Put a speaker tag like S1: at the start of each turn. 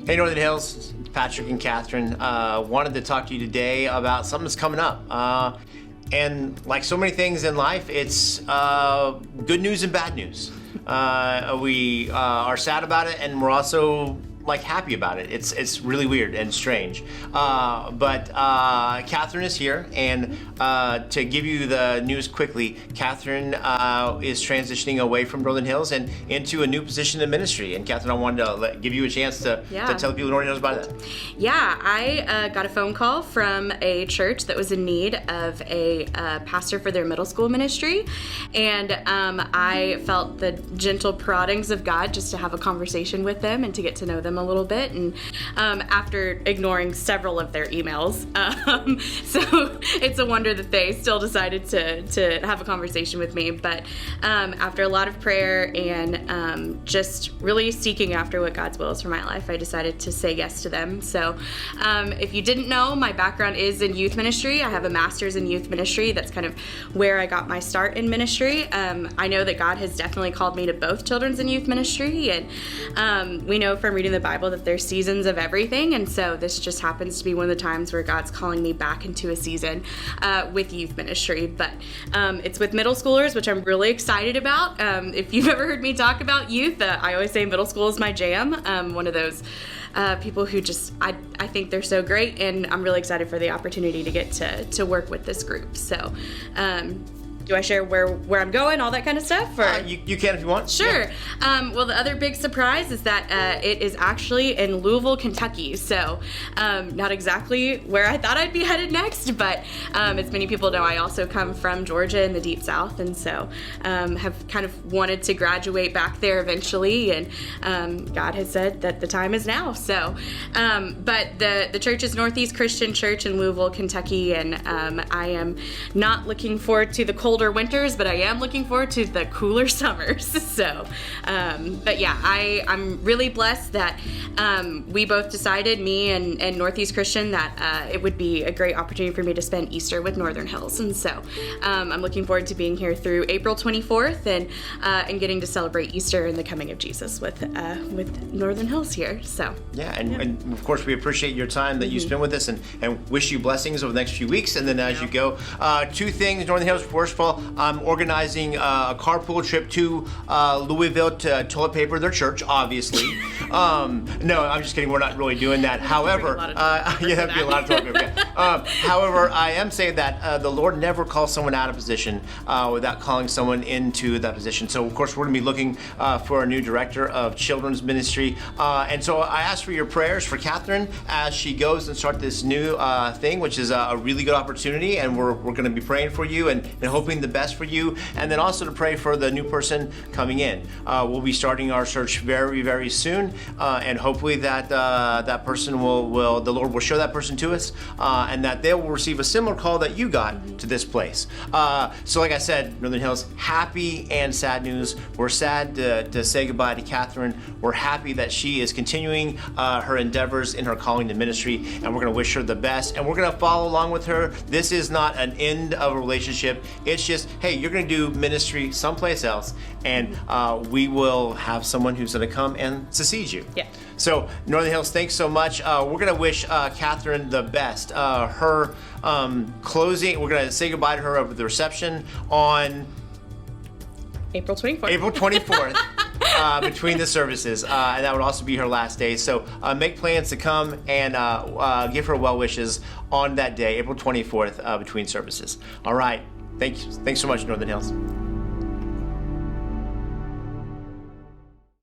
S1: Hey, Northern Hills, Patrick and Catherine. Wanted to talk to you today about something that's coming up. And like so many things in life, it's good news and bad news. We are sad about it, and we're also like happy about it. It's really weird and strange. But Catherine is here, and to give you the news quickly, Catherine is transitioning away from Northern Hills and into a new position in ministry. And Catherine, I wanted to give you a chance to tell people in Northern Hills about that.
S2: Yeah, I got a phone call from a church that was in need of a pastor for their middle school ministry, and I felt the gentle proddings of God just to have a conversation with them and to get to know them a little bit. And after ignoring several of their emails, so it's a wonder that they still decided to have a conversation with me. But after a lot of prayer and just really seeking after what God's will is for my life, I decided to say yes to them. So if you didn't know, my background is in youth ministry. I have a master's in youth ministry. That's kind of where I got my start in ministry. I know that God has definitely called me to both children's and youth ministry, and we know from reading the Bible that there's seasons of everything, and so this just happens to be one of the times where God's calling me back into a season with youth ministry. But it's with middle schoolers, which I'm really excited about. If you've ever heard me talk about youth, I always say middle school is my jam. One of those people who just, I think they're so great, and I'm really excited for the opportunity to get to work with this group. So do I share where I'm going, all that kind of stuff? Or?
S1: You can if you want.
S2: Sure.
S1: Yeah.
S2: Well, the other big surprise is that it is actually in Louisville, Kentucky. So not exactly where I thought I'd be headed next, but as many people know, I also come from Georgia in the Deep South, and so have kind of wanted to graduate back there eventually, and God has said that the time is now. So, but the church is Northeast Christian Church in Louisville, Kentucky, and I am not looking forward to the colder winters, but I am looking forward to the cooler summers. So, but yeah, I'm really blessed that we both decided, me and Northeast Christian, that it would be a great opportunity for me to spend Easter with Northern Hills. And so I'm looking forward to being here through April 24th and getting to celebrate Easter and the coming of Jesus with Northern Hills here. So
S1: and of course we appreciate your time that you spend with us, and wish you blessings over the next few weeks. And then as you go, two things, Northern Hills. First of all, I'm organizing a carpool trip to Louisville to toilet paper their church, obviously. No, I'm just kidding. We're not really doing that. However, that'd be a lot of toilet paper. Yeah. However, I am saying that the Lord never calls someone out of position without calling someone into that position. So, of course, we're going to be looking for a new director of children's ministry. And so I ask for your prayers for Catherine as she goes and start this new thing, which is a really good opportunity. And we're going to be praying for you and hoping the best for you, and then also to pray for the new person coming in. We'll be starting our search very, very soon, and hopefully that that person the Lord will show that person to us, and that they will receive a similar call that you got to this place. So like I said, Northern Hills, happy and sad news. We're sad to say goodbye to Catherine. We're happy that she is continuing her endeavors in her calling to ministry, and we're going to wish her the best, and we're going to follow along with her. This is not an end of a relationship. It's just, hey, you're going to do ministry someplace else, and we will have someone who's going to come and succeed you.
S2: Yeah.
S1: So, Northern Hills, thanks so much. We're going to wish Catherine the best. Her closing, we're going to say goodbye to her over the reception on
S2: April 24th.
S1: April 24th. Between the services, and that would also be her last day. So make plans to come and give her well wishes on that day, April 24th, between services. All right. Thanks so much, Northern Hills.